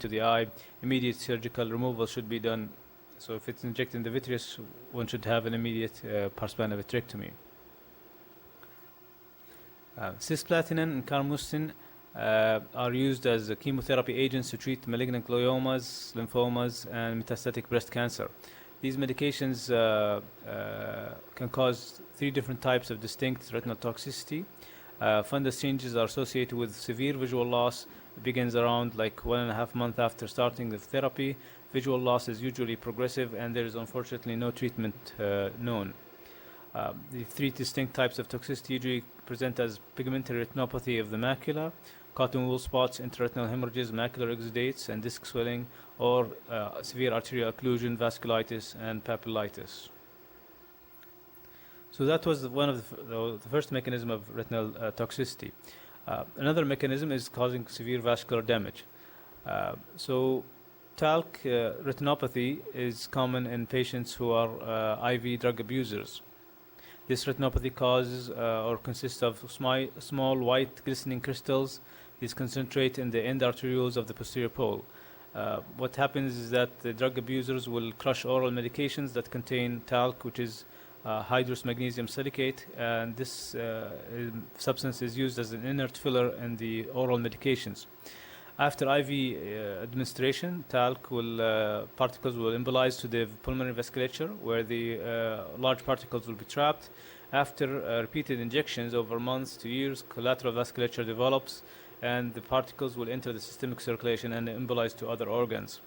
to the eye, immediate surgical removal should be done. So if it's injected in the vitreous, one should have an immediate parsplana vitrectomy. Cisplatin and carmustine are used as chemotherapy agents to treat malignant gliomas, lymphomas, and metastatic breast cancer. These medications can cause 3 different types of distinct retinal toxicity. Fundus changes are associated with severe visual loss. It begins around like 1.5 months after starting the therapy. Visual loss is usually progressive, and there is unfortunately no treatment known. The 3 distinct types of toxicity usually present as pigmentary retinopathy of the macula, cotton wool spots, intraretinal hemorrhages, macular exudates, and disc swelling, or severe arterial occlusion, vasculitis, and papillitis. So that was one of the first mechanism of retinal toxicity. Another mechanism is causing severe vascular damage. So talc retinopathy is common in patients who are IV drug abusers. This retinopathy causes or consists of small white glistening crystals. These concentrate in the end arterioles of the posterior pole. What happens is that the drug abusers will crush oral medications that contain talc, which is hydrous magnesium silicate, and this substance is used as an inert filler in the oral medications. After IV administration, talc particles will embolize to the pulmonary vasculature, where the large particles will be trapped. After repeated injections over months to years, collateral vasculature develops, and the particles will enter the systemic circulation and embolize to other organs.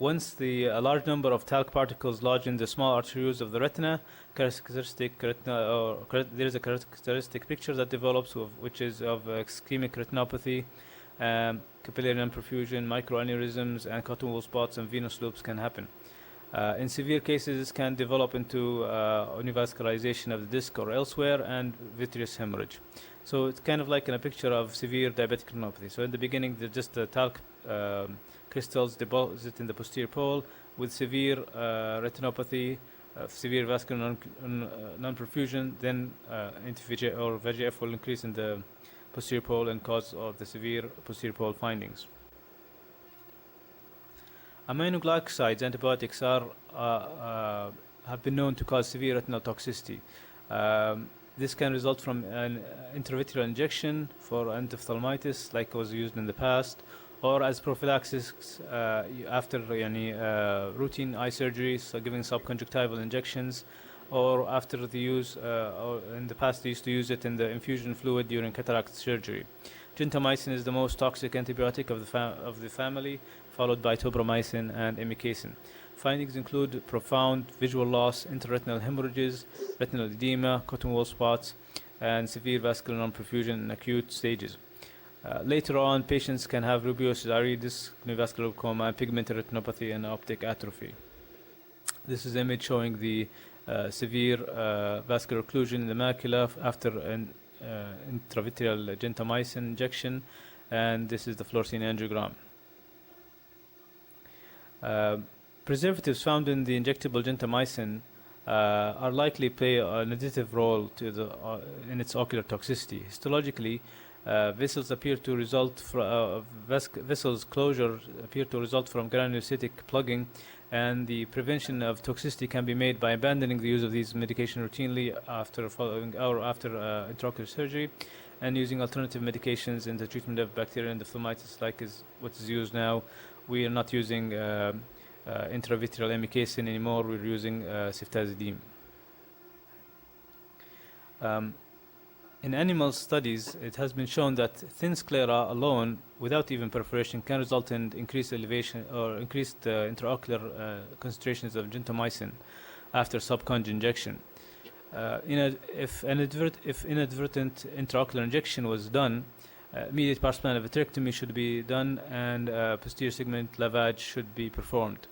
Once a large number of talc particles lodge in the small arterioles of the retina, there is a characteristic picture that develops, which is of ischemic retinopathy, capillary non-perfusion, microaneurysms, and cotton wool spots and venous loops can happen. In severe cases, this can develop into univascularization of the disc or elsewhere, and vitreous hemorrhage. So it's kind of like in a picture of severe diabetic retinopathy. So in the beginning, there's just the talc crystals deposit in the posterior pole with severe retinopathy, severe vascular non-perfusion. Then VEGF will increase in the posterior pole and cause of the severe posterior pole findings. Aminoglycosides, antibiotics, have been known to cause severe retinal toxicity. This can result from an intravitreal injection for endophthalmitis, like was used in the past, or as prophylaxis after routine eye surgery, so giving subconjunctival injections, or after the use, or in the past they used to use it in the infusion fluid during cataract surgery. Gentamicin is the most toxic antibiotic of the family, followed by tobramycin and amikacin. Findings include profound visual loss, intraretinal hemorrhages, retinal edema, cotton wool spots, and severe vascular non-perfusion in acute stages. Later on, patients can have rubeosis iridis, neovascular glaucoma, and pigmented retinopathy and optic atrophy. This is an image showing the severe vascular occlusion in the macula after an intravitreal gentamicin injection, and this is the fluorescein angiogram. Preservatives found in the injectable gentamicin are likely play an additive role in its ocular toxicity. Histologically, vessels closure appear to result from granulocytic plugging, and the prevention of toxicity can be made by abandoning the use of these medications routinely after intraocular surgery, and using alternative medications in the treatment of bacterial endophthalmitis, like what is used now. We are not using intravitreal amikacin anymore. We're using ceftazidime. In animal studies, it has been shown that thin sclera alone, without even perforation, can result in increased elevation or increased intraocular concentrations of gentamicin after subconj injection. If inadvertent intraocular injection was done, immediate parsplana vitrectomy should be done, and posterior segment lavage should be performed.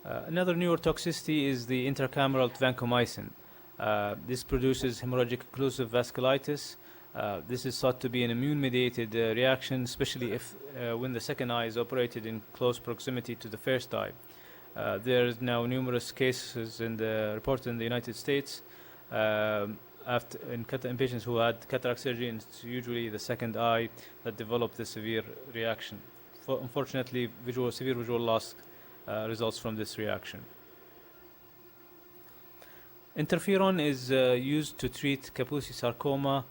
Another newer toxicity is the intracameral vancomycin. This produces hemorrhagic occlusive vasculitis. This is thought to be an immune-mediated reaction, especially if when the second eye is operated in close proximity to the first eye. There is now numerous cases reported in the United States in patients who had cataract surgery, and it's usually the second eye that develop the severe reaction. Unfortunately, severe visual loss results from this reaction. Interferon is used to treat Kaposi sarcoma,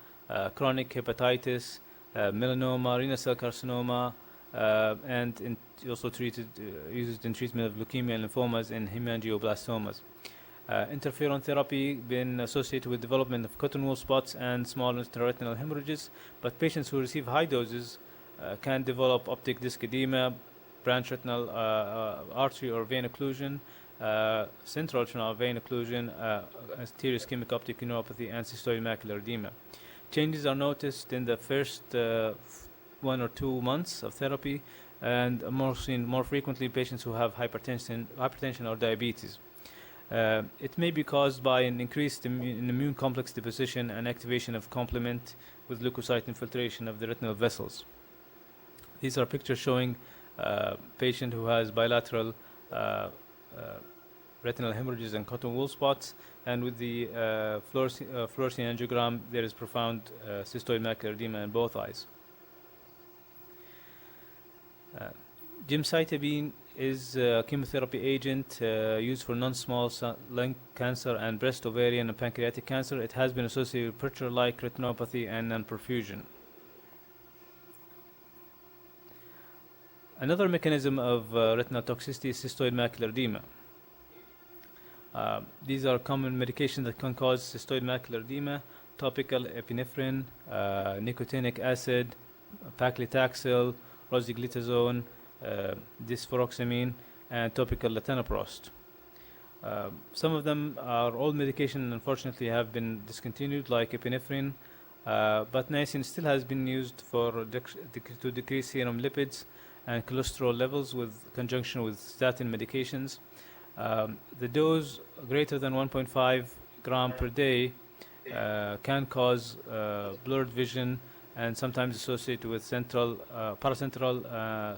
chronic hepatitis, melanoma, renal cell carcinoma, and also used in treatment of leukemia and lymphomas and hemangioblastomas. Interferon therapy been associated with development of cotton wool spots and small intraretinal hemorrhages, but patients who receive high doses can develop optic disc edema, branch retinal artery or vein occlusion, central retinal vein occlusion, anterior ischemic optic neuropathy, and cystoid macular edema. Changes are noticed in the first 1 or 2 months of therapy, and seen more frequently in patients who have hypertension or diabetes. It may be caused by an increased immune complex deposition and activation of complement with leukocyte infiltration of the retinal vessels. These are pictures showing a patient who has bilateral retinal hemorrhages and cotton wool spots, and with the fluorescein angiogram, there is profound cystoid macular edema in both eyes. Gemcitabine is a chemotherapy agent used for non-small cell lung cancer and breast, ovarian, and pancreatic cancer. It has been associated with Purture-like retinopathy and non-perfusion. Another mechanism of retinal toxicity is cystoid macular edema. These are common medications that can cause cystoid macular edema: topical epinephrine, nicotinic acid, paclitaxel, rosiglitazone, desferoxamine, and topical latanoprost. Some of them are old medication and unfortunately have been discontinued, like epinephrine, but niacin still has been used to decrease serum lipids and cholesterol levels with conjunction with statin medications. The dose greater than 1.5 gram per day can cause blurred vision and sometimes associated with paracentral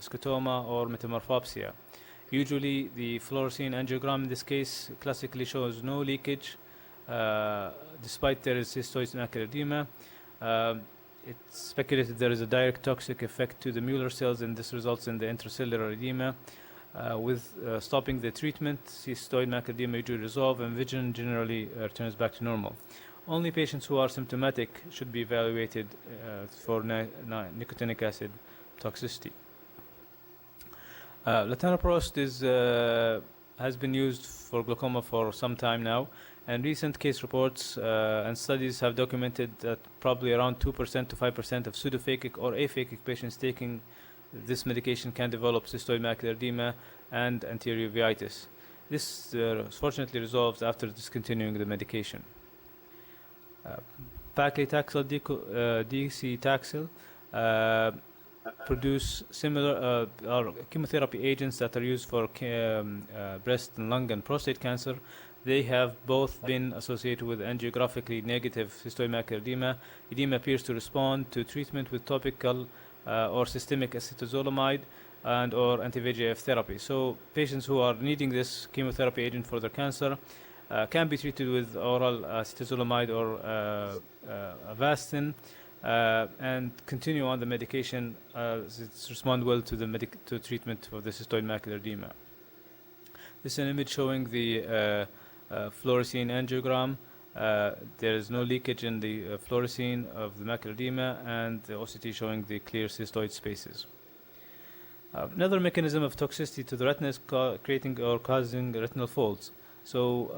scotoma or metamorphopsia. Usually, the fluorescein angiogram in this case classically shows no leakage, despite there is cystoid macular edema. It's speculated there is a direct toxic effect to the Mueller cells, and this results in the intracellular edema. With stopping the treatment, cystoid macular edema usually resolve and vision generally returns back to normal. Only patients who are symptomatic should be evaluated for nicotinic acid toxicity. Latanoprost has been used for glaucoma for some time now, and recent case reports and studies have documented that probably around 2% to 5% of pseudophakic or aphakic patients taking this medication can develop cystoid macular edema and anterior uveitis. This fortunately resolves after discontinuing the medication. Paclitaxel, docetaxel produce similar chemotherapy agents that are used for breast and lung and prostate cancer. They have both been associated with angiographically negative cystoid macular edema. Edema appears to respond to treatment with topical or systemic acetazolamide and or anti-VEGF therapy. So patients who are needing this chemotherapy agent for their cancer can be treated with oral acetazolamide or Avastin and continue on the medication as it's respond well to the treatment of the cystoid macular edema. This is an image showing the fluorescein angiogram. There is no leakage in the fluorescein of the macular edema, and the OCT showing the clear cystoid spaces. Another mechanism of toxicity to the retina is creating or causing retinal folds. So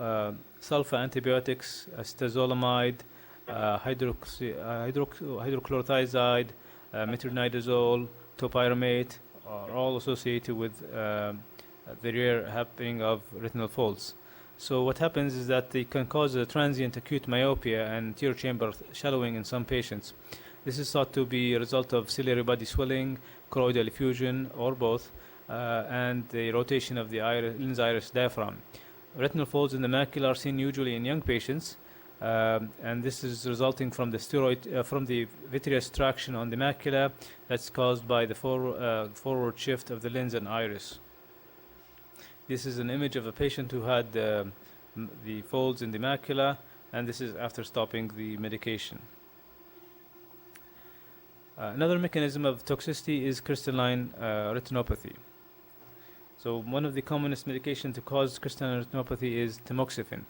sulfa antibiotics, acetazolamide, hydrochlorothiazide, metronidazole, topiramate are all associated with the rare happening of retinal folds. So what happens is that they can cause a transient acute myopia and anterior chamber shallowing in some patients. This is thought to be a result of ciliary body swelling, choroidal effusion, or both, and the rotation of the lens iris diaphragm. Retinal folds in the macula are seen usually in young patients, and this is resulting from the vitreous traction on the macula that's caused by the forward shift of the lens and iris. This is an image of a patient who had the folds in the macula and this is after stopping the medication. Another mechanism of toxicity is crystalline retinopathy. So one of the commonest medications to cause crystalline retinopathy is tamoxifen.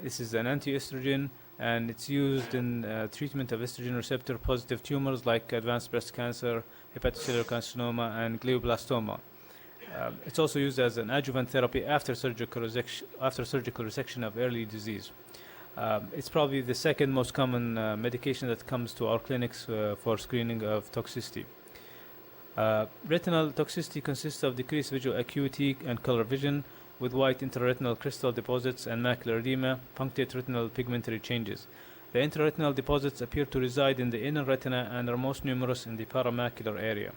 This is an anti-estrogen, and it's used in treatment of estrogen receptor positive tumors like advanced breast cancer, hepatocellular carcinoma, and glioblastoma. It's also used as an adjuvant therapy after surgical resection of early disease. It's probably the second most common medication that comes to our clinics for screening of toxicity. Retinal toxicity consists of decreased visual acuity and color vision, with white intraretinal crystal deposits and macular edema, punctate retinal pigmentary changes. The intraretinal deposits appear to reside in the inner retina and are most numerous in the paramacular area.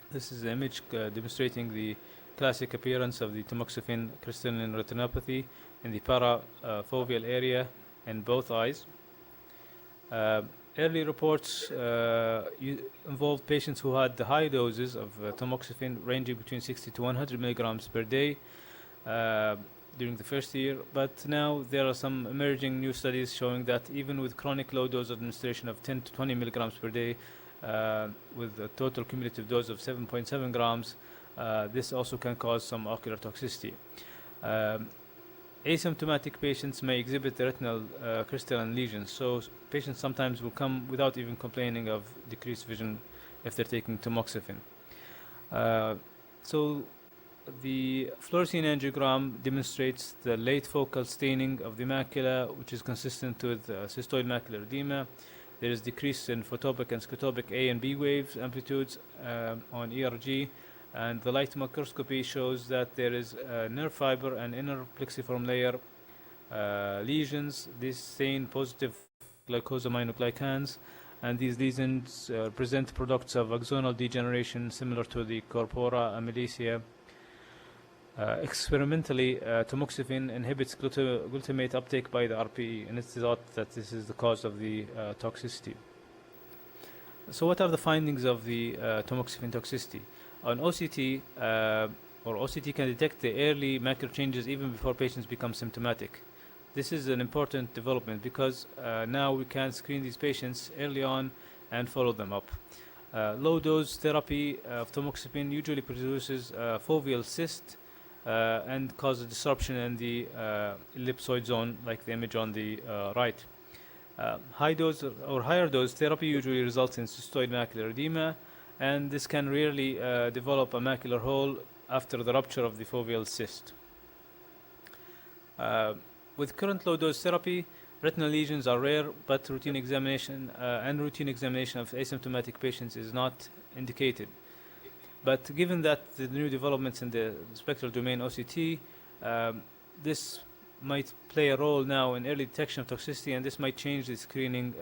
This is an image demonstrating the classic appearance of the tamoxifen crystalline retinopathy in the parafoveal area in both eyes. Early reports involved patients who had the high doses of tamoxifen ranging between 60 to 100 milligrams per day during the first year, but now there are some emerging new studies showing that even with chronic low dose administration of 10 to 20 milligrams per day with a total cumulative dose of 7.7 grams, this also can cause some ocular toxicity. Asymptomatic patients may exhibit retinal crystalline lesions, so patients sometimes will come without even complaining of decreased vision if they're taking tamoxifen. So the fluorescein angiogram demonstrates the late focal staining of the macula, which is consistent with cystoid macular edema. There is decrease in photopic and scotopic A and B waves amplitudes on ERG, and the light microscopy shows that there is nerve fiber and inner plexiform layer lesions. These stain positive glycosaminoglycans, and these lesions present products of axonal degeneration similar to the corpora amyloidea. Experimentally, tamoxifen inhibits glutamate uptake by the RPE, and it's thought that this is the cause of the toxicity. So what are the findings of the tamoxifen toxicity? On OCT, or OCT can detect the early macular changes even before patients become symptomatic. This is an important development because now we can screen these patients early on and follow them up. Low-dose therapy of tamoxifen usually produces foveal cyst and causes disruption in the ellipsoid zone, like the image on the right. High dose or higher dose therapy usually results in cystoid macular edema, and this can rarely develop a macular hole after the rupture of the foveal cyst. With current low-dose therapy, retinal lesions are rare, but routine examination of asymptomatic patients is not indicated. But given that the new developments in the spectral domain OCT, this might play a role now in early detection of toxicity, and this might change the screening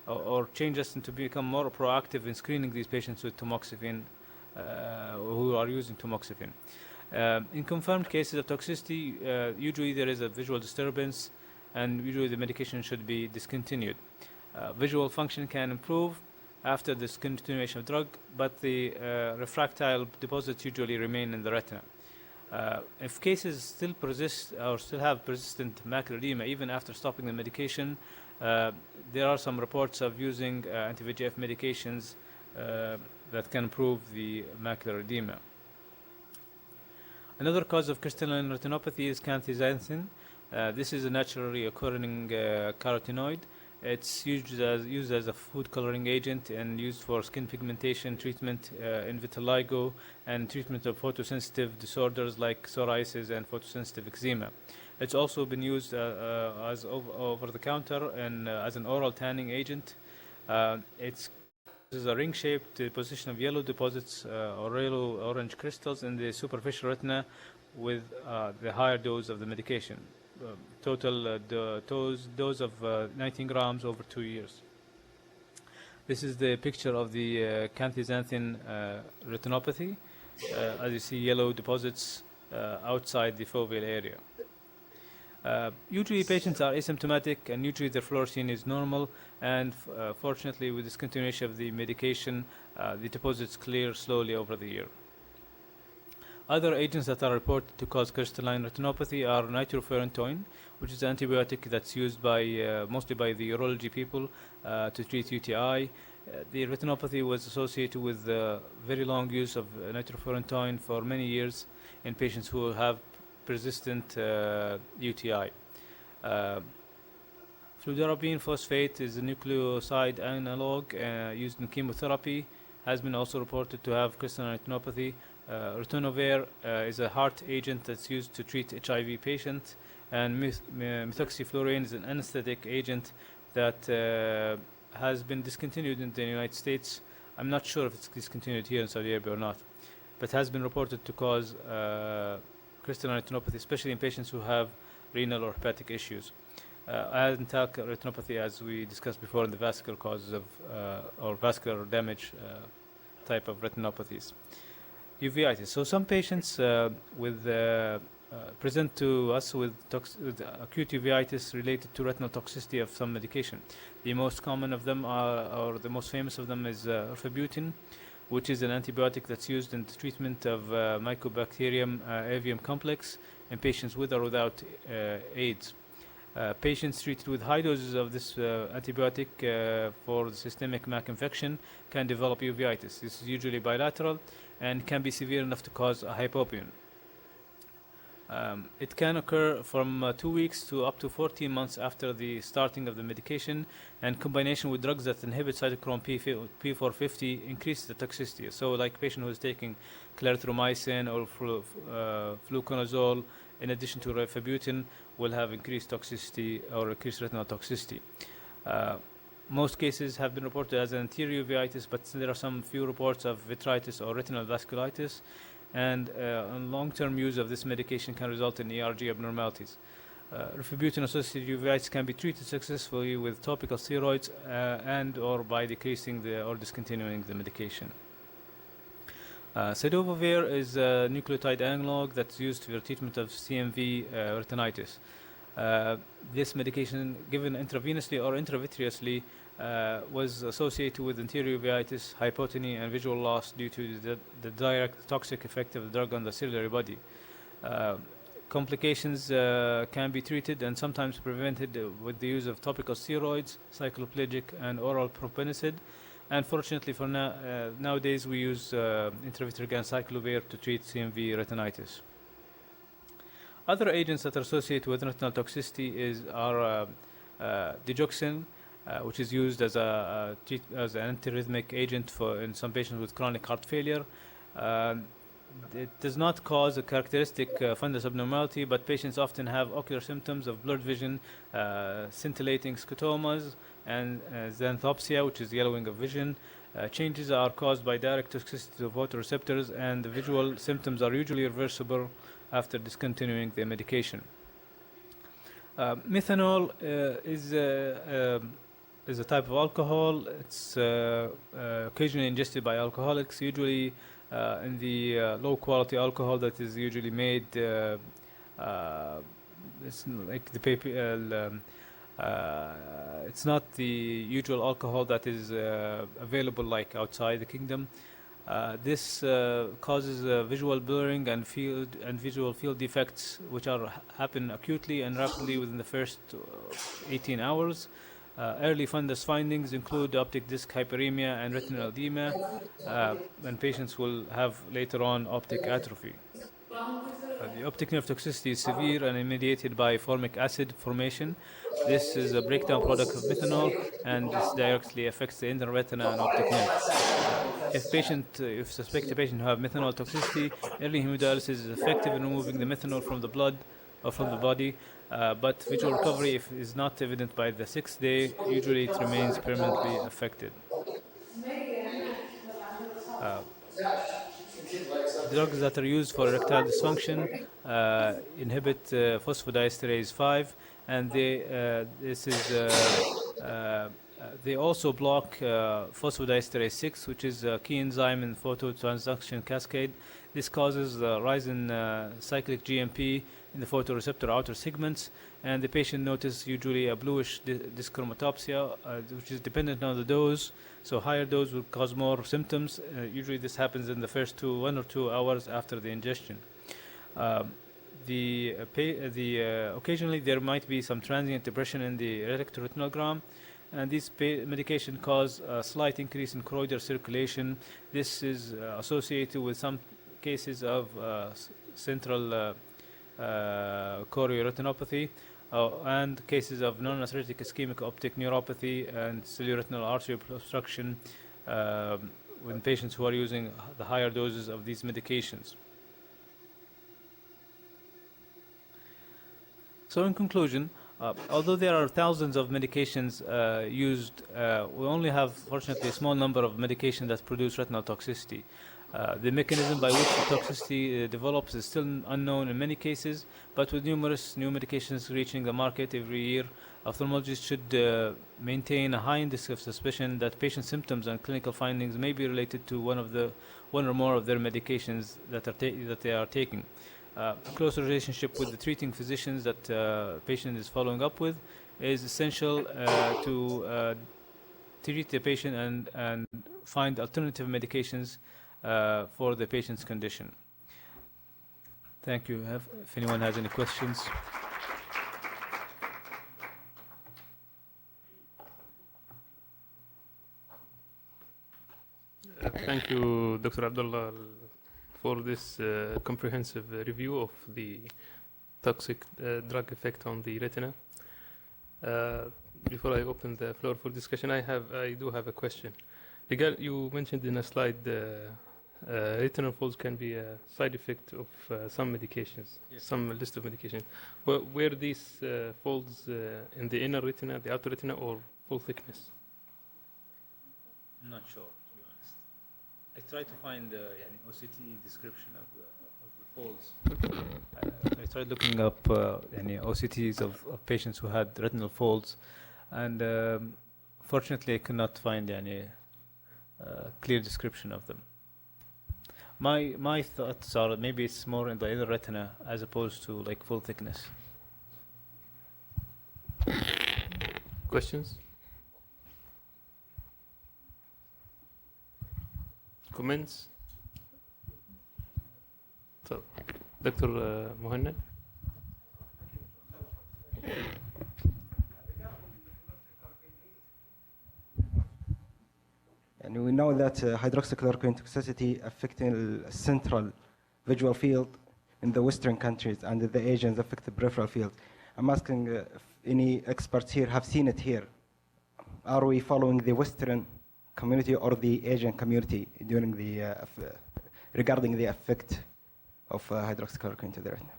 or change us into become more proactive in screening these patients with tamoxifen who are using tamoxifen. In confirmed cases of toxicity, usually there is a visual disturbance, and usually the medication should be discontinued. Visual function can improve after discontinuation of drug, but the refractile deposits usually remain in the retina. If cases still persist or still have persistent macular edema even after stopping the medication, there are some reports of using anti-VEGF medications that can improve the macular edema. Another cause of crystalline retinopathy is canthaxanthine. This is a naturally occurring carotenoid. It's used as a food coloring agent and used for skin pigmentation treatment in vitiligo and treatment of photosensitive disorders like psoriasis and photosensitive eczema. It's also been used as over-the-counter and as an oral tanning agent. It's a ring-shaped deposition of yellow deposits or yellow-orange crystals in the superficial retina with the higher dose of the medication. Total dose of 19 grams over 2 years. This is the picture of the canthaxanthine retinopathy. As you see, yellow deposits outside the foveal area. Usually patients are asymptomatic, and usually their fluorescein is normal, and fortunately with discontinuation of the medication, the deposits clear slowly over the year. Other agents that are reported to cause crystalline retinopathy are nitrofurantoin, which is an antibiotic that's used by mostly by the urology people to treat UTI. The retinopathy was associated with very long use of nitrofurantoin for many years in patients who have persistent UTI. Fludarabine phosphate is a nucleoside analog used in chemotherapy, has been also reported to have crystalline retinopathy. Ritonavir is a heart agent that's used to treat HIV patients, and methoxyfluorine is an anesthetic agent that has been discontinued in the United States. I'm not sure if it's discontinued here in Saudi Arabia or not, but has been reported to cause crystalline retinopathy, especially in patients who have renal or hepatic issues. Antalgic retinopathy, as we discussed before, in the vascular causes of or vascular damage type of retinopathies. Uveitis. So some patients present to us with acute uveitis related to retinal toxicity of some medication. The most common of them or the most famous of them is erfabutin, which is an antibiotic that's used in the treatment of Mycobacterium avium complex in patients with or without AIDS. Patients treated with high doses of this antibiotic for the systemic MAC infection can develop uveitis. This is usually bilateral and can be severe enough to cause a hypopyon. It can occur from 2 weeks to up to 14 months after the starting of the medication, and combination with drugs that inhibit cytochrome P450 increases the toxicity. So like patient who is taking clarithromycin or fluconazole in addition to rifabutin will have increased toxicity or increased retinal toxicity. Most cases have been reported as anterior uveitis, but there are some few reports of vitritis or retinal vasculitis, and long-term use of this medication can result in ERG abnormalities. Rifabutin-associated uveitis can be treated successfully with topical steroids and or by decreasing or discontinuing the medication. Cidovovir is a nucleotide analog that's used for the treatment of CMV retinitis. This medication, given intravenously or intravitreously, was associated with anterior uveitis, hypotony, and visual loss due to the direct toxic effect of the drug on the ciliary body. Complications can be treated and sometimes prevented with the use of topical steroids, cycloplegic, and oral propenicid. And fortunately for nowadays, we use intravitreal ganciclovir to treat CMV retinitis. Other agents that are associated with retinal toxicity are digoxin, which is used as an antiarrhythmic agent in some patients with chronic heart failure. It does not cause a characteristic fundus abnormality, but patients often have ocular symptoms of blurred vision, scintillating scotomas, and xanthopsia, which is yellowing of vision. Changes are caused by direct toxicity of photoreceptors, and the visual symptoms are usually reversible after discontinuing the medication. Methanol is a type of alcohol. It's occasionally ingested by alcoholics, usually in the low-quality alcohol that is usually made. It's like the paper. It's not the usual alcohol that is available like outside the kingdom. This causes visual blurring and visual field defects, which happen acutely and rapidly within the first 18 hours. Early fundus findings include optic disc hyperemia and retinal edema, and patients will have later on optic atrophy. The optic nerve toxicity is severe and mediated by formic acid formation. This is a breakdown product of methanol, and this directly affects the inner retina and optic nerve. If suspect a patient who have methanol toxicity, early hemodialysis is effective in removing the methanol from the blood or from the body, but visual recovery is not evident by the 6th day. Usually it remains permanently affected. Drugs that are used for erectile dysfunction inhibit phosphodiesterase 5, and they also block phosphodiesterase 6, which is a key enzyme in phototransduction cascade. This causes a rise in cyclic GMP in the photoreceptor outer segments, and the patient notices usually a bluish dyschromatopsia, which is dependent on the dose. So higher dose will cause more symptoms. Usually this happens in the first 1 or 2 hours after the ingestion. Occasionally there might be some transient depression in the electroretinogram, and these medication cause a slight increase in choroidal circulation. This is associated with some cases of central chorioretinopathy and cases of non-atherosclerotic ischemic optic neuropathy and ciliaretinal artery obstruction in patients who are using the higher doses of these medications. So in conclusion, although there are thousands of medications used, we only have, fortunately, a small number of medications that produce retinal toxicity. The mechanism by which the toxicity develops is still unknown in many cases, but with numerous new medications reaching the market every year, ophthalmologists should maintain a high index of suspicion that patient symptoms and clinical findings may be related to one or more of their medications that they are taking. A close relationship with the treating physicians that patient is following up with is essential to treat the patient and find alternative medications for the patient's condition. Thank you. If anyone has any questions. Thank you, Dr. Abdullah, for this comprehensive review of the toxic drug effect on the retina. Before I open the floor for discussion, I do have a question. You mentioned in a slide retinal folds can be a side effect of some medications, yes. Some list of medications. Were these folds in the inner retina, the outer retina, or full thickness? I'm not sure, to be honest. I tried to find the OCT description of the folds. I tried looking up OCTs of patients who had retinal folds, and fortunately I could not find any clear description of them. My thoughts are maybe it's more in the inner retina as opposed to like full thickness. Questions? Comments? So, Dr. Mohanad? And we know that hydroxychloroquine toxicity affecting the central visual field in the Western countries, and the Asians affect the peripheral field. I'm asking if any experts here have seen it here. Are we following the Western community or the Asian community during the regarding the effect of hydroxychloroquine to the retina?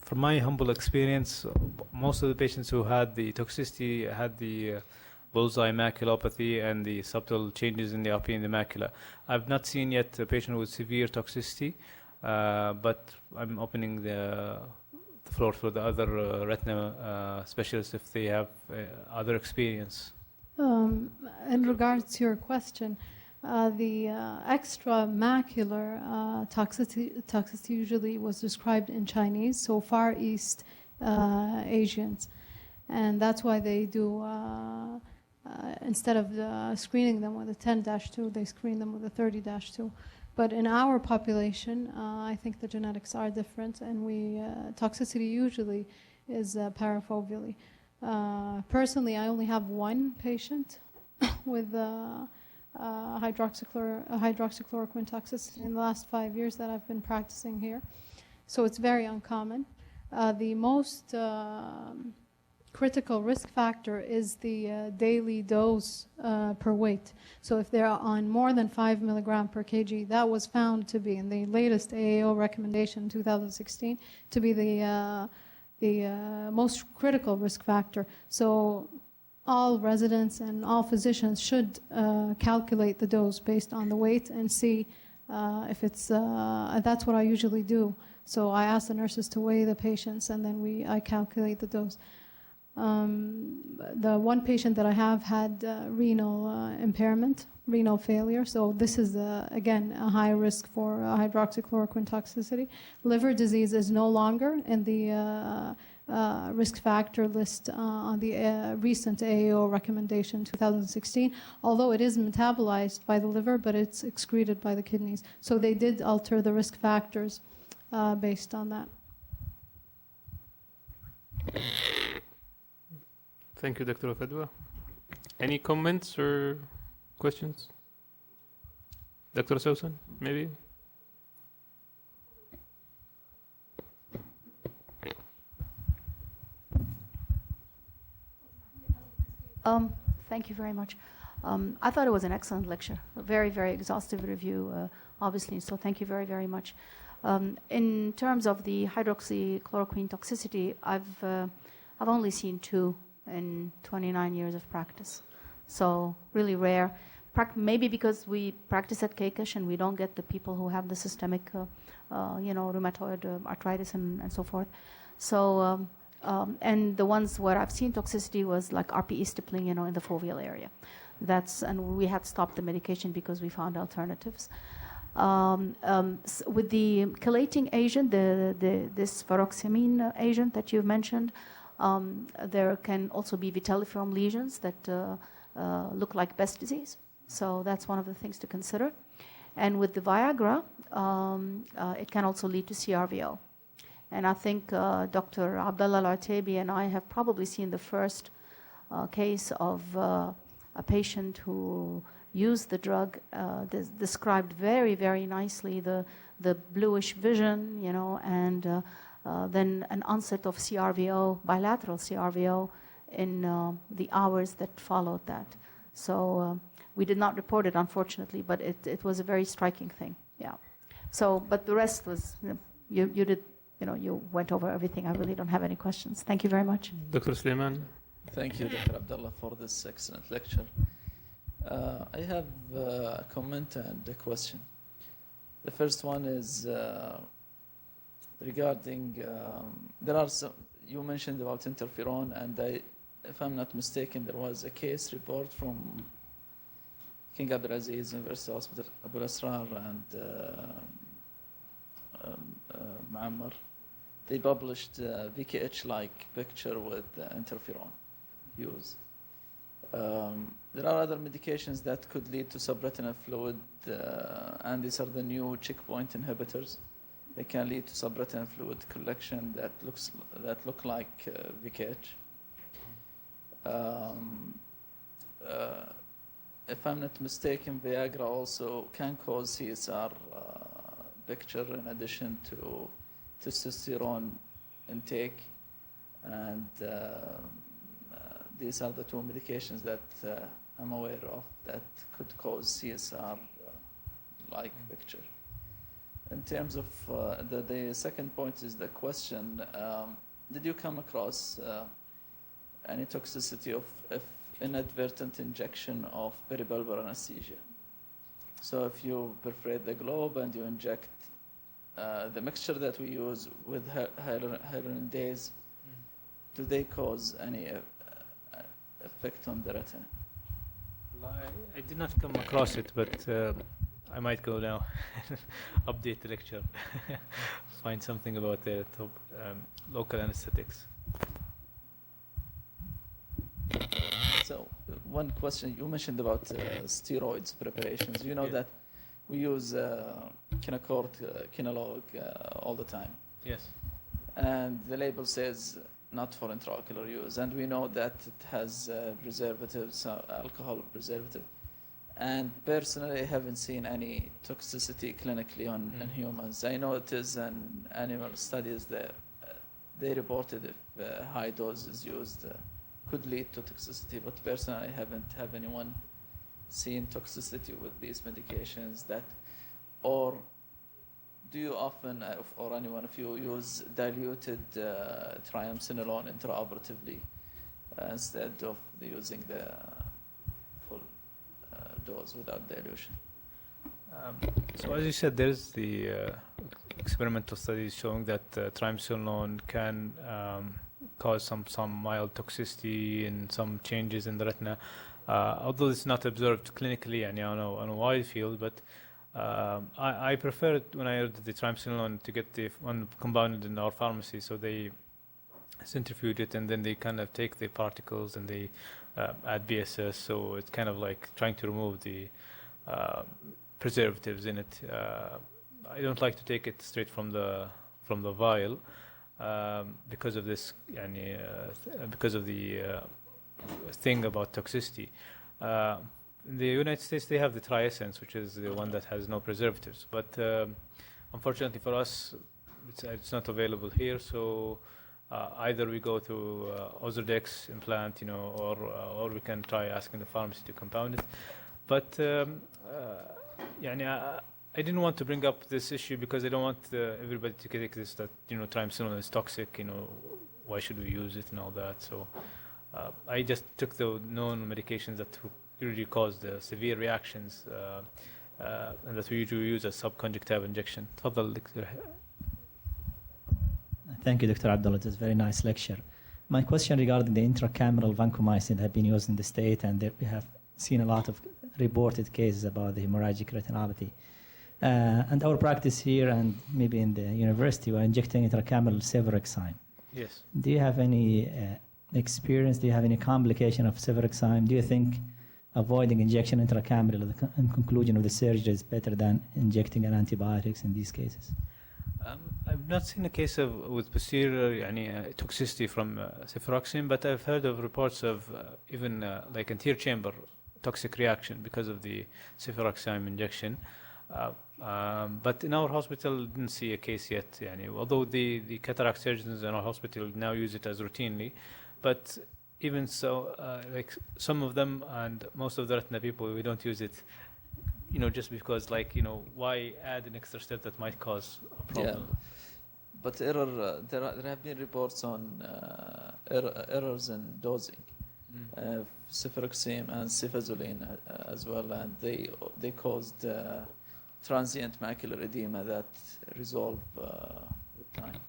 From my humble experience, most of the patients who had the toxicity had the bullseye maculopathy and the subtle changes in the RP in the macula. I've not seen yet a patient with severe toxicity, but I'm opening the floor for the other retina specialists if they have other experience. In regards to your question, the extramacular toxicity usually was described in Chinese, so Far East Asians. And that's why they do, instead of screening them with a 10-2, they screen them with a 30-2. But in our population, I think the genetics are different, and toxicity usually is parafoveally. Personally, I only have one patient with hydroxychloroquine toxicity in the last 5 years that I've been practicing here. So it's very uncommon. The most critical risk factor is the daily dose per weight. So if they're on more than 5 milligram per kg, that was found to be in the latest AAO recommendation in 2016 to be the most critical risk factor. So all residents and all physicians should calculate the dose based on the weight and see if it's, that's what I usually do. So I ask the nurses to weigh the patients, and then I calculate the dose. The one patient that I have had renal impairment, renal failure. So this is, again, a high risk for hydroxychloroquine toxicity. Liver disease is no longer in the risk factor list on the recent AAO recommendation 2016, although it is metabolized by the liver, but it's excreted by the kidneys. So they did alter the risk factors based on that. Thank you, Dr. Fadwa. Any comments or questions? Dr. Sousan, maybe? Thank you very much. I thought it was an excellent lecture, a very, very exhaustive review, obviously, so thank you very, very much. In terms of the hydroxychloroquine toxicity, I've only seen 2 in 29 years of practice, so really rare. Maybe because we practice at KKESH and we don't get the people who have the systemic, rheumatoid arthritis and so forth. So, and the ones where I've seen toxicity was like RPE stippling, in the foveal area. And we had stopped the medication because we found alternatives. With the chelating agent, this paroxamine agent that you've mentioned, there can also be vitelliform lesions that look like Best disease. So that's one of the things to consider. And with the Viagra, it can also lead to CRVO. And I think Dr. Abdallah Al-Ataibi and I have probably seen the first case of a patient who used the drug, described very, very nicely the bluish vision, and then an onset of CRVO, bilateral CRVO, in the hours that followed that. So we did not report it, unfortunately, but it was a very striking thing. Yeah. So, but the rest was, you did, you went over everything. I really don't have any questions. Thank you very much. Dr. Suleiman. Thank you, Dr. Abdallah, for this excellent lecture. I have a comment and a question. The first one is regarding, there are some, you mentioned about interferon, and if I'm not mistaken, there was a case report from King Abdulaziz University Hospital, Abu Asrar, and Muammar. They published VKH-like picture with interferon use. There are other medications that could lead to subretinal fluid, and these are the new checkpoint inhibitors. They can lead to subretinal fluid collection that look like VKH. If I'm not mistaken, Viagra also can cause CSR picture in addition to testosterone intake, and these are the 2 medications that I'm aware of that could cause CSR-like picture. In terms of the second point is the question, did you come across any toxicity of inadvertent injection of peribulbar anesthesia? So if you perforate the globe and you inject the mixture that we use with hyaluronidase, do they cause any effect on the retina? I did not come across it, but I might go now, update the lecture, find something about the local anesthetics. So one question, you mentioned about steroids preparations. You know that we use Kinacort, Kinalog all the time. Yes. And the label says not for intraocular use. And we know that it has preservatives, alcohol preservative. And personally, I haven't seen any toxicity clinically in humans. I know it is in animal studies that they reported if high doses used could lead to toxicity, but personally, I haven't have anyone seen toxicity with these medications. Or do you often, or anyone, if you use diluted triamcinolone intraoperatively instead of using the full dose without dilution? So as you said, there's the experimental studies showing that triamcinolone can cause some mild toxicity and some changes in the retina. Although it's not observed clinically and on a wide field, but I prefer it when I order the triamcinolone to get the one compounded in our pharmacy. So they centrifuge it and then they kind of take the particles and they add BSS. So it's kind of like trying to remove the preservatives in it. I don't like to take it straight from the vial because of this, because of the thing about toxicity. In the United States, they have the Triessence, which is the one that has no preservatives. But unfortunately for us, it's not available here. So either we go to Ozurdex implant, or we can try asking the pharmacy to compound it. But I didn't want to bring up this issue because I don't want everybody to take this that triamcinolone is toxic. Why should we use it and all that? So I just took the known medications that usually cause the severe reactions and that we usually use as subconjunctival injection. تفضل دكتور. Thank you, Dr. Abdullah. It was a very nice lecture. My question regarding the intracameral vancomycin that have been used in the state, and we have seen a lot of reported cases about the hemorrhagic retinopathy. And our practice here and maybe in the university, we're injecting intracameral cefuroxime. Yes. Do you have any experience? Do you have any complication of cefuroxime? Do you think avoiding injection intracameral in conclusion of the surgery is better than injecting an antibiotics in these cases? I've not seen a case with posterior toxicity from cefuroxime, but I've heard of reports of even like anterior chamber toxic reaction because of the cefuroxime injection. But in our hospital, didn't see a case yet. Although the cataract surgeons in our hospital now use it as routinely, but even so, like some of them and most of the retina people, we don't use it. Just because, why add an extra step that might cause a problem? Yeah. But there have been reports on errors in dosing, cefuroxime and cefazoline as well, and they caused transient macular edema that resolve with time.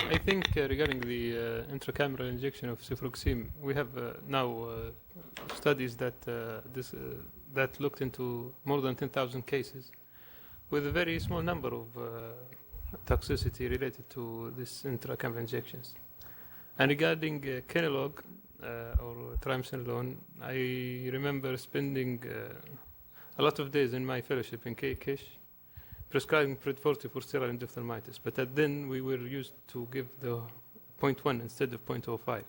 I think regarding the intracameral injection of cefuroxime, we have now studies that that looked into more than 10,000 cases with a very small number of toxicity related to this intracameral injections. And regarding Kenalog or triamcinolone, I remember spending a lot of days in my fellowship in KKESH prescribing Predforty for sterile endophthalmitis, but then we were used to give the 0.1 instead of 0.05,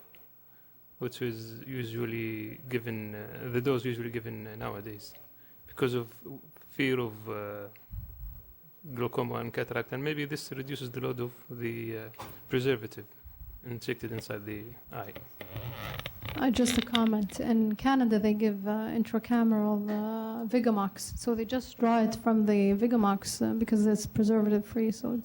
which is usually given, the dose usually given nowadays, because of fear of glaucoma and cataract, and maybe this reduces the load of the preservative injected inside the eye. Just a comment. In Canada, they give intracameral Vigamox. So they just draw it from the Vigamox because it's preservative-free. So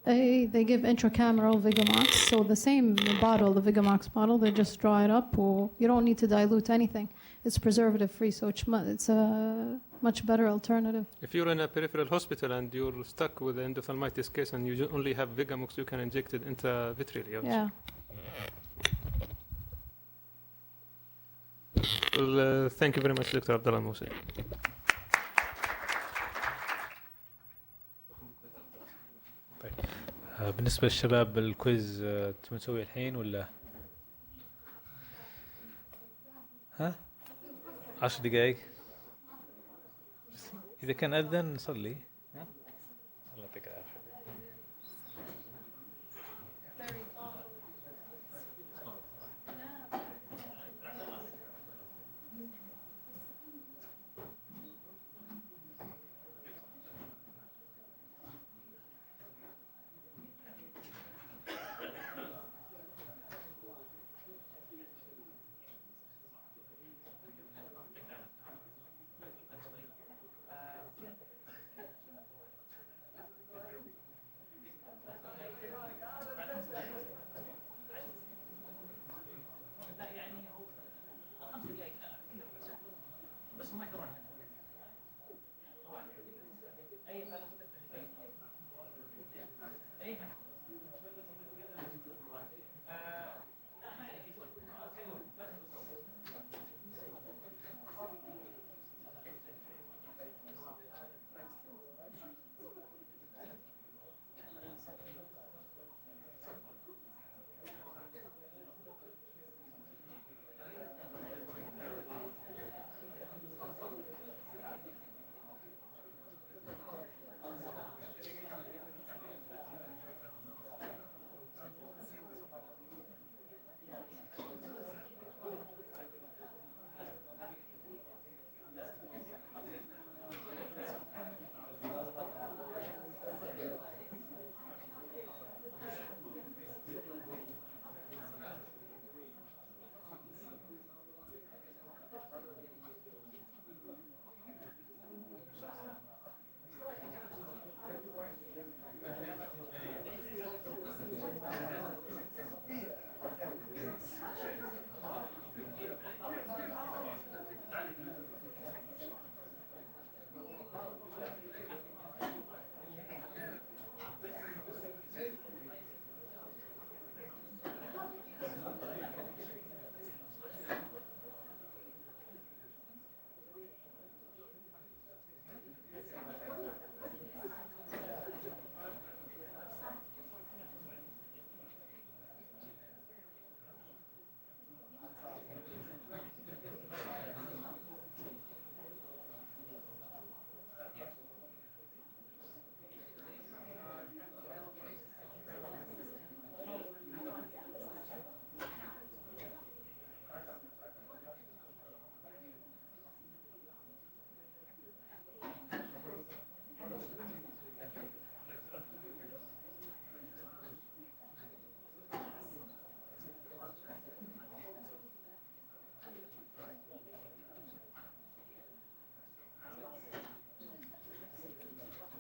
they give intracameral Vigamox. So the same bottle, the Vigamox bottle, they just draw it up. Or you don't need to dilute anything. It's preservative-free, so it's a much better alternative. If you're in a peripheral hospital and you're stuck with an endophthalmitis case and you only have Vigamox, you can inject it intravitreally. Yeah. Well, thank you very much, Dr. Abdullah Moussa. بالنسبة للشباب الكويز تبون نسوي الحين ولا؟ ها؟ 10 دقائق؟ إذا كان أذن نصلي. الله يعطيك العافية.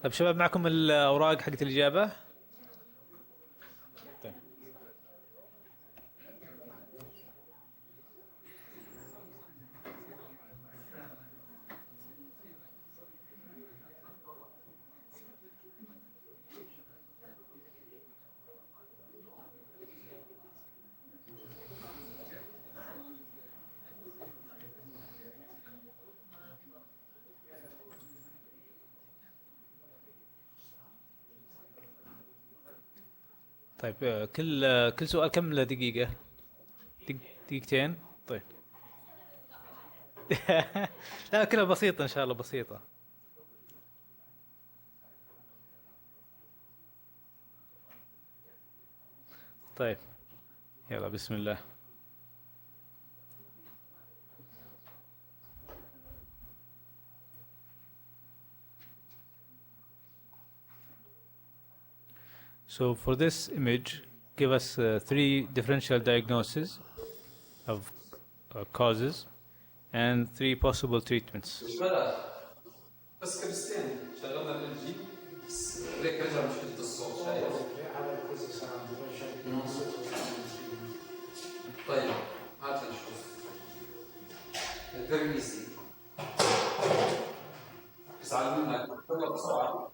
طيب شباب معكم الأوراق حقت الإجابة؟ طيب. طيب كل سؤال كم له دقيقة؟ دقيقتين؟ طيب. لا كلها بسيطة إن شاء الله بسيطة. طيب يلا بسم الله. So for this image, give us three differential diagnoses of causes and three possible treatments. بس كريستيان شغلنا الجي بس هيك رجع مشكلة الصوت شايف؟ طيب هات نشوف. Very easy. بس علمنا كلها بسرعة.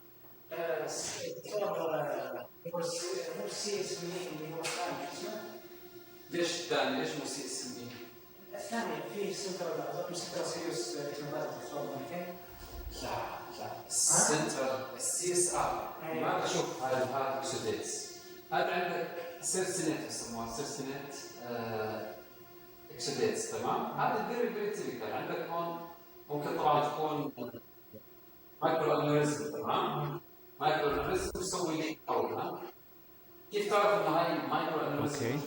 ليش الثاني؟ ليش مو سي اس ام اي؟ الثاني في سنتراليوس لا السنترال السي اس ار ما بشوف هذا اكسوديتس. هذا عندك سيرسينيت يسموها سيرسينيت اكسوديتس تمام؟ هذا فيري تيبيكال. عندك هون ممكن طبعا تكون مايكرو انوريزم تمام؟ مايكرو انوريزم بيسوي ليك قوي. كيف تعرف انه هاي مايكرو انوريزم؟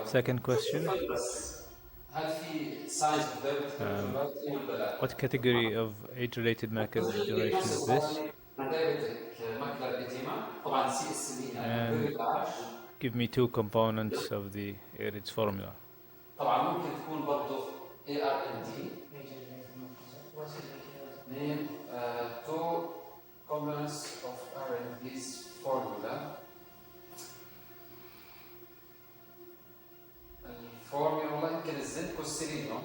Second question. هل في signs of diabetic What category of age-related macular degeneration is this? macular edema. طبعا سي اس ام Give me two components of the ARIDS formula. طبعا ممكن تكون برضه ARND. Name two components of RND's formula. الفورميلا والله يمكن الزنكوسيلينوم.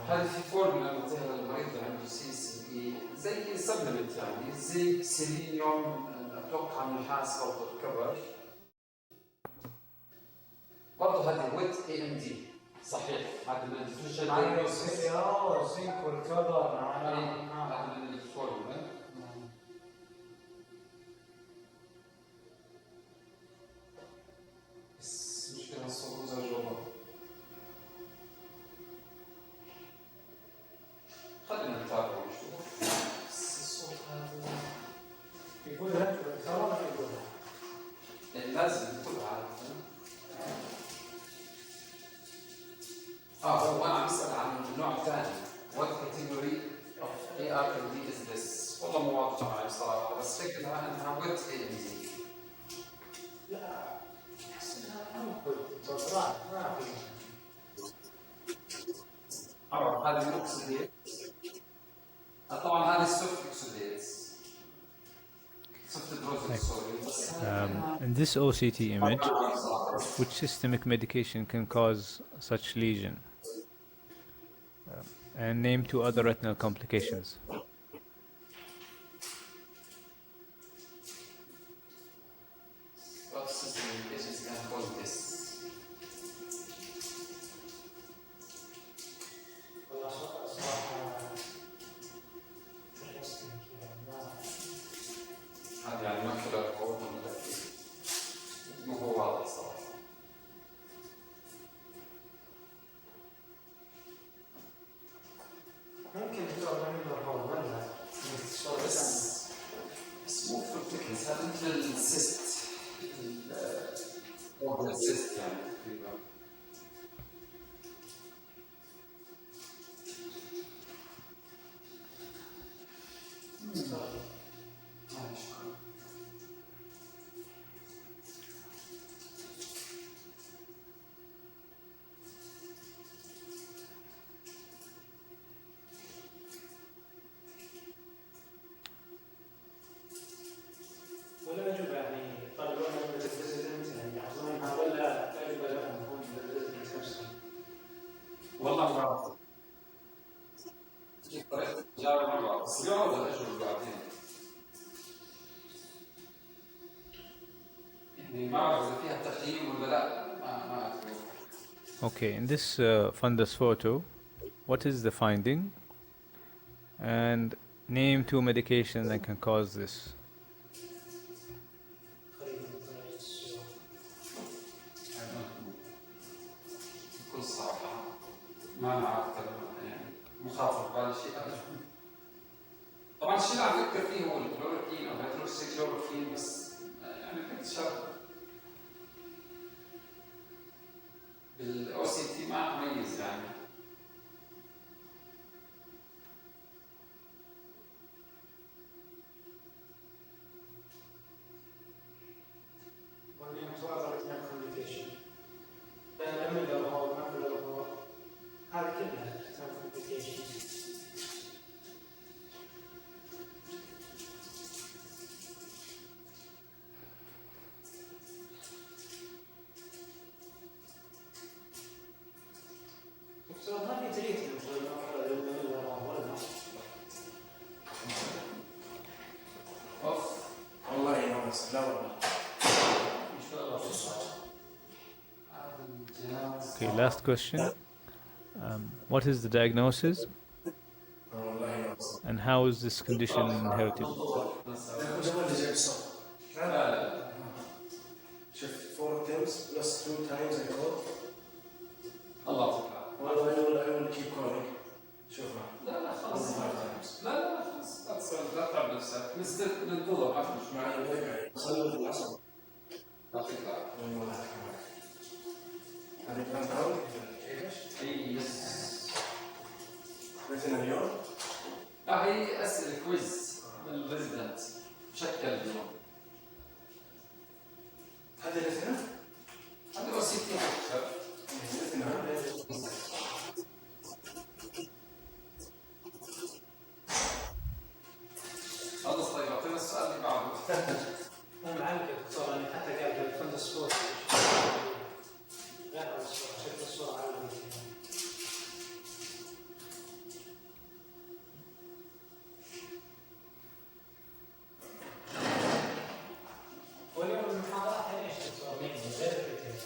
هذه في فورمولا بنعطيها للمريض اللي عنده سي اس ام اي زي سبلمنت يعني زنك سيلينيوم اتوقع نحاس برضه الكبر. برضه هذه ويت اي ام دي صحيح. هذا من الديفرنشال دايجنوستس. زنك والكبر هذا من الفورمولا. بس مشكلة الصوت زي جوا. خلينا نتابع ونشوف. بس الصوت هذا يقول لك ترى يقول لازم تكون عارف. هو انا عم اسال عن النوع الثاني. What category of ARND is this؟ والله مو واضح معي بصراحه بس فكرتها انها ويت AMD. لا احس انها توترات ما في. هذا الاكسديت. طبعا هذا السوفت اكسديت. In this OCT image, which systemic medication can cause such lesion? And name two other retinal complications. What systemic medications can cause this? هذا يعني ما كل القوة مو هو واضح صراحة. ممكن تقرا من الهرمون ولا بس مو فكرة هذا مثل السيست. السيست يعني تقريبا. يعني ما بعرف اذا فيها تقييم ولا لا، ما اعرف. Okay, in this fundus photo, what is the finding? And name 2 medications that can cause this. بكل صراحة ما نعرف يعني مخاطر بهذا الشيء أبدا. طبعا الشيء اللي عم بفكر فيه هو الكلوروكين أو هيدروكسيكلوروكين، بس يعني الاكتشاف بالأو سي تي ما أميز يعني. هذه كلها تحتاج complications. دكتور ما في تريتمنت والله يا بس لا والله ان شاء الله في الصوت. Okay, last question. What is the diagnosis? And how is this condition inherited? شوف 4 attempts plus 2 times I called. الله تبارك. I will keep calling. شوفها. لا خلاص. لا خلاص لا تعب نفسك. ننتظر ما تمش معي. خلوا العصب. يعطيك العافية. والله يحفظك. هذه Grand Round. يس. مثل اليوم. هي أسئلة كويز للريزدنت بشكل اليوم. هذه الاثنين؟ هذا هو 60 أكثر. خلص طيب أعطينا السؤال اللي بعده. أنا معلق دكتور أنا حتى قال في الفندس فوت. لا شكل الصورة على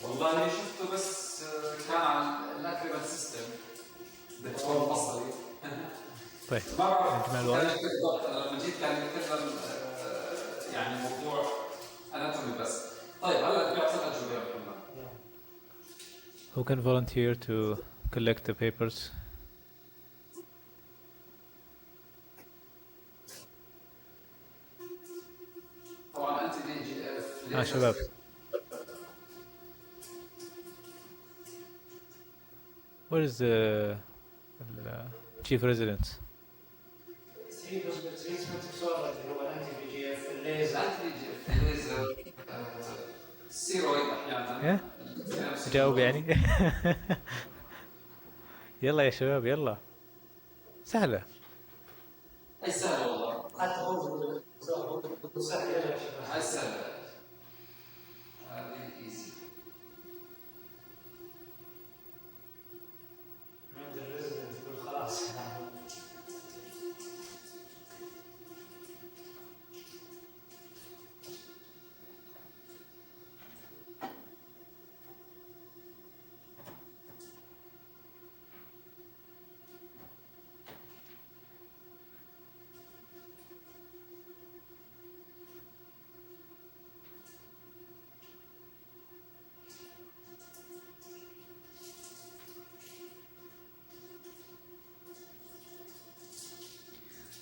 والله أنا شفته بس كان على الأكريبال سيستم دكتور بصري. طيب ما بعرف نجمع الورق. لما جيت كان يتكلم يعني موضوع أناتومي بس. طيب هلا بيعطينا أجوبة يا محمد. Who can volunteer to collect the papers? طبعا أنت دي جي إف. شباب. Where is the chief resident? السيرويد أحيانا. جاوب يعني. يلا يا شباب يلا. سهلة. أي سهلة والله. حتى هو سهل. هاي سهلة. هذه إيزي. عند الريزدنت يقول خلاص.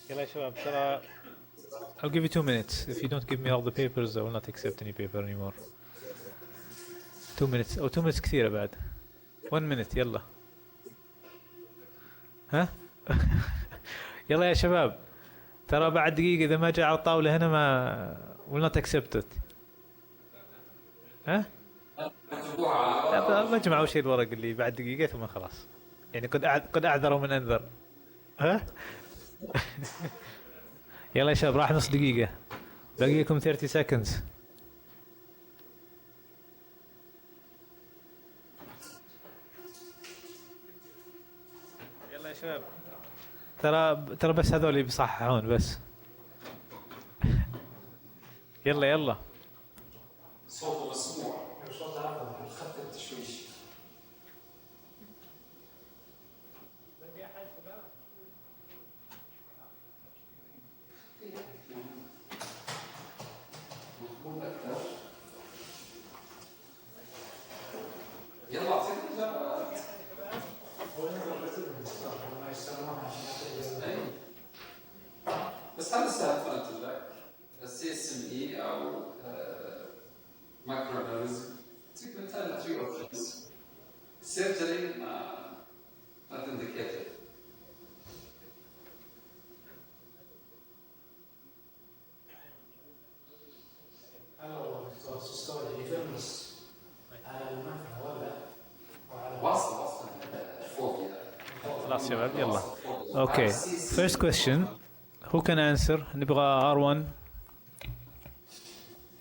يلا يا شباب ترى I'll give you 2 minutes. If you don't give me all the papers, I will not accept any paper anymore. 2 minutes أو 2 minutes كثيرة بعد. 1 minute يلا. ها؟ يلا يا شباب. ترى بعد دقيقة إذا ما جاء على الطاولة هنا ما will not accept it. ها؟ لا بجمع أول شيء الورق اللي بعد دقيقة ثم خلاص. يعني قد أعذر من أنذر. ها؟ يلا يا شباب راح نص دقيقة. باقي لكم 30 seconds. يلا يا شباب. ترى بس هذول اللي بيصححون بس. يلا صوته مسموع. صوت عفوا خط التشويش. مضبوط أكثر. يلا أعطيك إجابات. بس هذا سهل قلت لك. CSME أو microorganism. تيجي مثلا 3 options. Surgery not indicated. خلاص شباب يلا. Okay. First question. Who can answer? نبغى R1.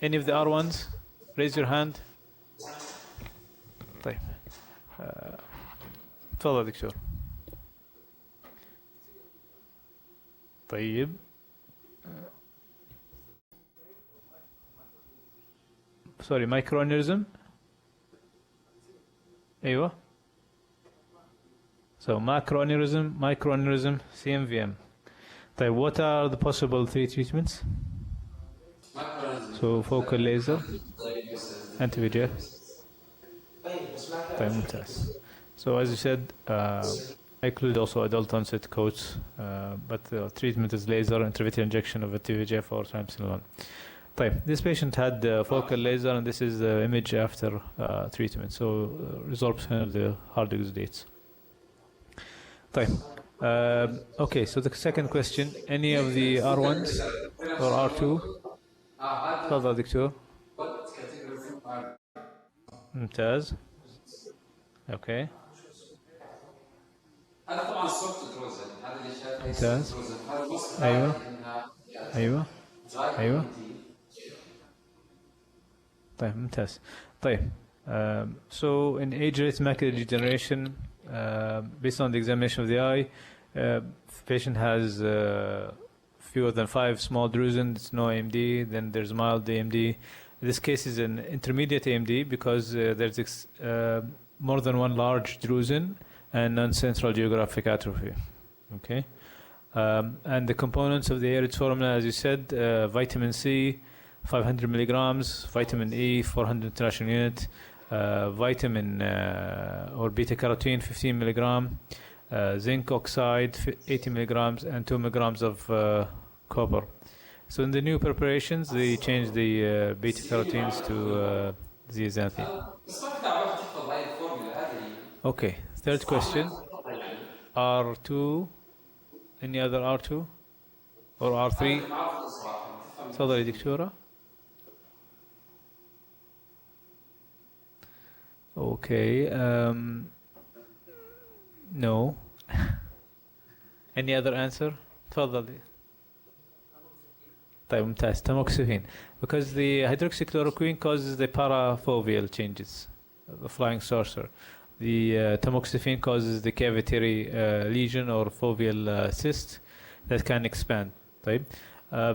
Any of the R1s? Raise your hand. طيب. تفضل دكتور. طيب. Sorry, microorganism. أيوة. So microorganism, CMVM. طيب, what are the possible 3 treatments? So focal laser, anti-VEGF. طيب, ممتاز. So as you said, I include also adult onset coats, but the treatment is laser, intravitreal injection of anti-VEGF or triamcinolone. طيب, this patient had focal laser, and this is the image after treatment. So resorption of the hard exudates. طيب. Okay, so the second question, any of the R1s or R2? تفضل دكتور. ممتاز. Okay. هذا طبعا سوفت دروزن، هذا اللي شايفه ممتاز. دروزن. ايوه ايوه ايوه. طيب, ممتاز. طيب, so in age-related macular degeneration, based on the examination of the eye, if the patient has fewer than 5 small drusen, it's no AMD, then there's mild AMD. This case is an intermediate AMD because there's more than 1 large drusen and non-central geographic atrophy. Okay, and the components of the ARIDS formula, as you said, vitamin C, 500 milligrams, vitamin E, 400 international unit, vitamin or beta carotene, 15 milligram, zinc oxide, 80 milligrams, and 2 milligrams of copper. So in the new preparations, they changed the beta carotenes to zeaxanthine. Okay, third question. R2, any other R2 or R3? تفضلي دكتورة. Okay, no. Any other answer? تفضلي. طيب, ممتاز. Tamoxifen, because the hydroxychloroquine causes the parafoveal changes, the flying saucer. The tamoxifen causes the cavitary lesion or foveal cyst that can expand. طيب.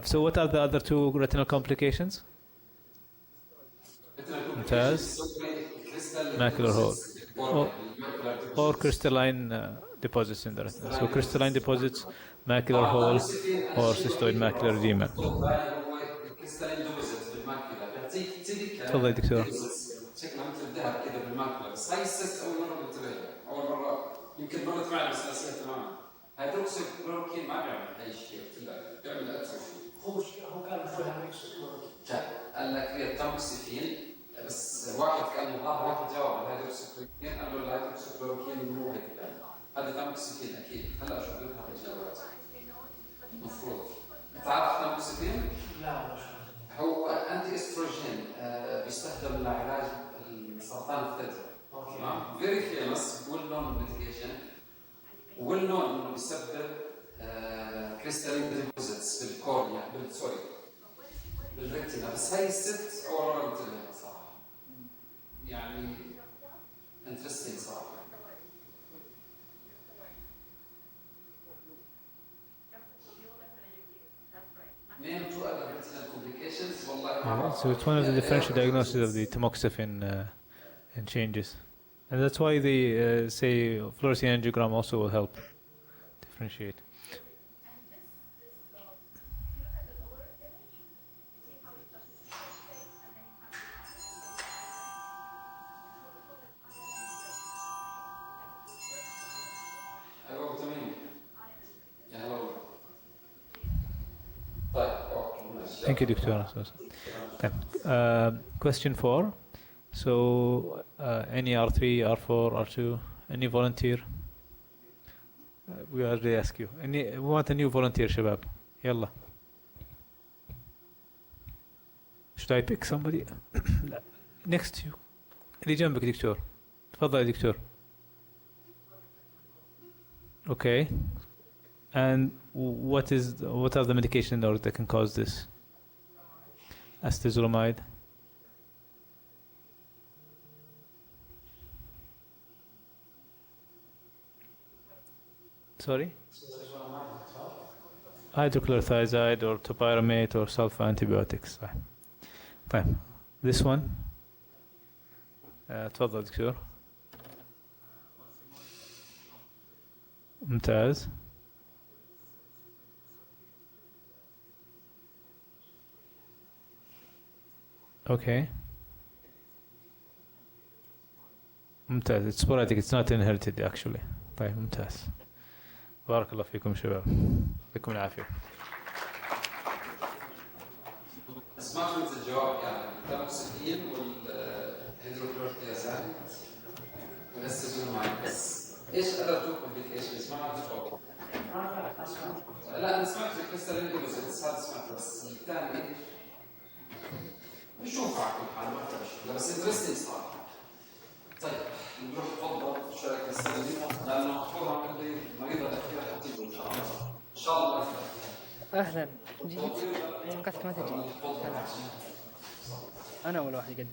So what are the other 2 retinal complications? ممتاز. Macular hole or crystalline deposits in the retina. So crystalline deposits, macular hole, or cystoid macular edema. تفضل دكتور. شكلها مثل الذهب كذا بالماكله، بس هاي السيست اول مره بنتبه لها، اول مره يمكن مرت معنا بس ناسيها تماما. هيدروكسيكلوروكين ما بيعمل اي شيء، قلت لك بيعمل اتروفي. هو كان بيقولها هيدروكسيكلوروكين. قال لك هي التاموكسيفين، بس واحد كان ظاهر واحد جاوب على الهيدروكسيكلوروكين، قال له الهيدروكسيكلوروكين مو هيك يعني. هذا تاموكسيفين اكيد. هلا شو بدها الاجابات؟ المفروض. بتعرف التاموكسيفين؟ لا مش هو انتي استروجين، بيستخدم لعلاج سرطان الثدي. تمام، فيري فيمس، ويل نون ميديكيشن، ويل نون انه بيسبب كريستالين ديبوزيتس بالكورنيا، سوري بالريتنا، بس هاي الست اول مره قلت لها صراحه، يعني انترستنج صراحه. Name 2 other retinal complications. والله ما So it's one of the differential diagnoses of the tamoxifen and changes. And that's why they say fluorescein angiogram also will help differentiate. Hello, تمام. Hello. طيب. Thank you, Dr. Okay. Question 4. So, any R3, R4, R2, any volunteer? We already ask you. We want a new volunteer, شباب. يلا. Should I pick somebody? لا. Next to you. اللي جنبك دكتور. تفضل يا دكتور. Okay. And what are the medication that can cause this? Acetazolamide. Sorry? Hydrochlorothiazide or topiramate or sulfa antibiotics. Fine. This one. تفضل دكتور. ممتاز. Okay. ممتاز. It's sporadic. It's not inherited actually. طيب ممتاز. بارك الله فيكم شباب. يعطيكم العافية. سمعت الجواب يعني التاموكسفين والهيدروكلورتيازايد والاستازولامايد بس ايش other two complications ما عرفت فوق. لا انا سمعت الكريستالين ديبوزيتس هذا سمعت بس الثاني ايش؟ نشوف على كل حال ما في بس انترستنج صراحة. طيب نروح نفضل شركة السليم لأنه أخبرها عندي مريضة الأخيرة حتيجي إن شاء الله. إن شاء الله أهلا جيت توقعتك ما تجي. أنا أول واحد يقدم.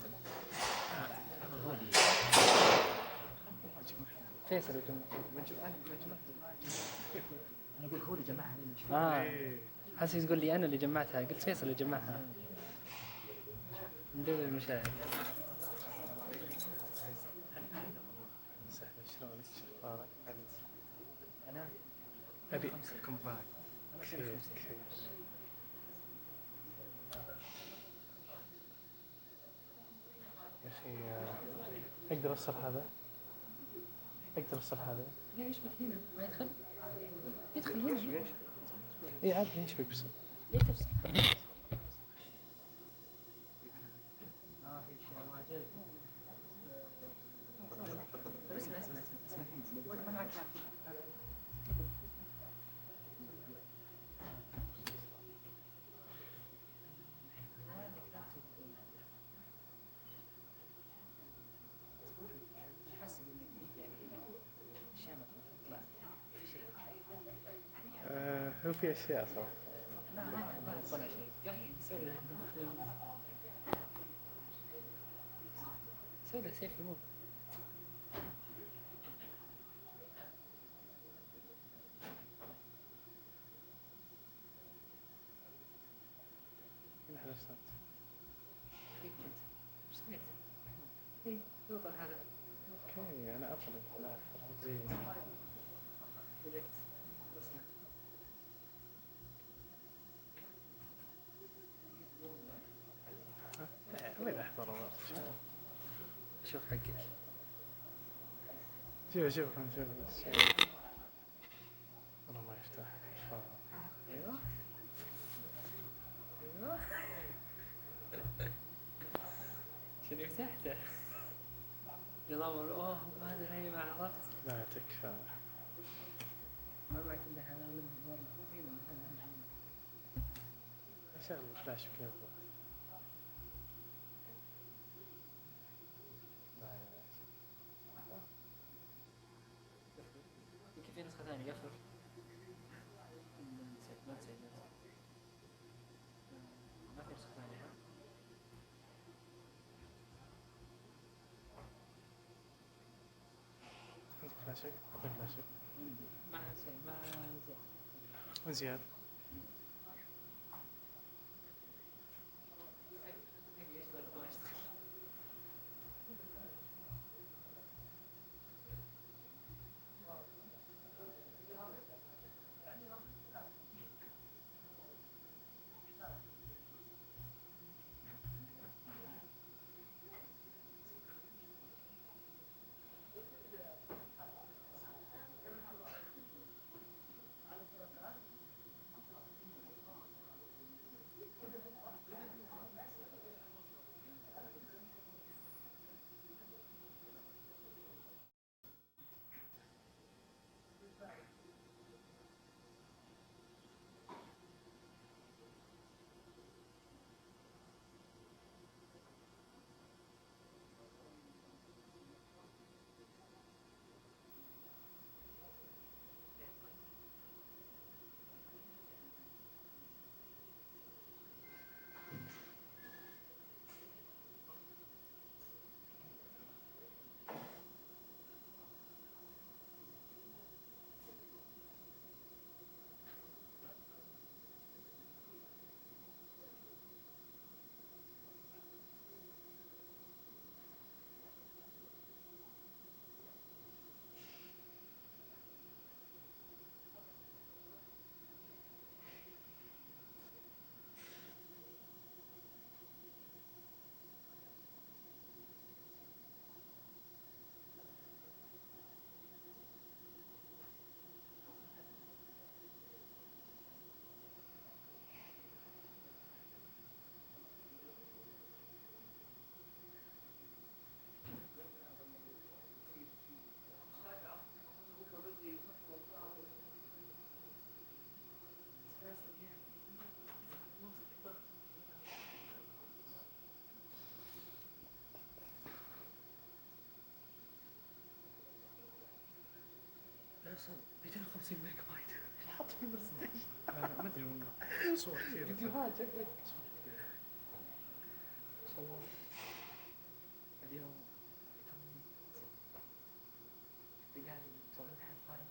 فيصل وجماعة. أنا أقول هو اللي جمعها. حاسس يقول لي أنا اللي جمعتها قلت فيصل اللي جمعها. من دون المشاهد. أنا أبي أمسككم بعد. يا أخي أقدر أوصل هذا؟ أقدر أوصل هذا؟ لا يشبك هنا ما يدخل؟ يدخل هنا. إيه عاد يشبك بس. ليه تفصل؟ هو في أشياء صراحة. لا ما طلع شيء. سوي له سيف ريموف. نحن نفسنا. ايش سويت؟ اي يوضع هذا. اوكي انا افضل لا زي وين احضر شوف حقك. شوف بس والله ما يفتح. ايوه شنو فتحته؟ نظام اوه هذا هي ما عرفت. لا تكفى. ما معك الا هذا من ورا هنا شغل فلاش كذا. يمكن في نسخة ثانية قفل. ما نسيت ما في نسخة ثانية. عندك فلاشك؟ أعطيك فلاشك. ما نسيت وين زياد؟ 250 ميجا بايت حط في برستيج. ما ادري والله صور كثير فيديوهات شكلك صور اليوم قال صور الحلقة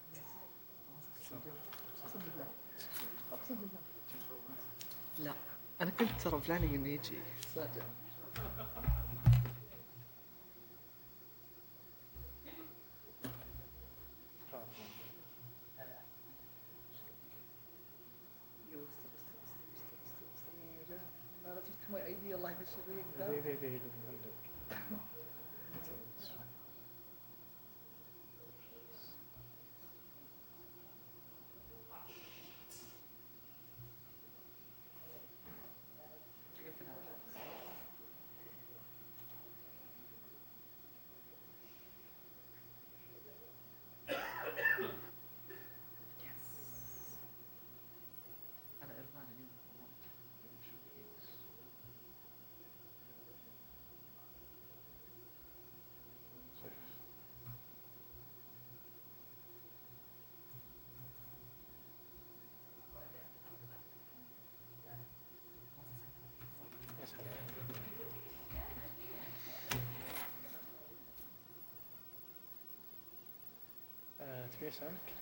اقسم بالله اقسم بالله لا انا كنت ترى بلاني انه يجي صدق. لا تفتح ماي ايدي الله يبشر فيك. انا ارفان اليوم تبي أسألك؟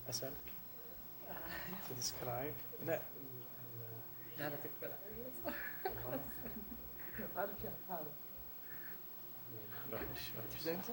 أسألك؟ تدسكرايب؟ لا لا تقبل هذا هذا لا مش تبدأ انت؟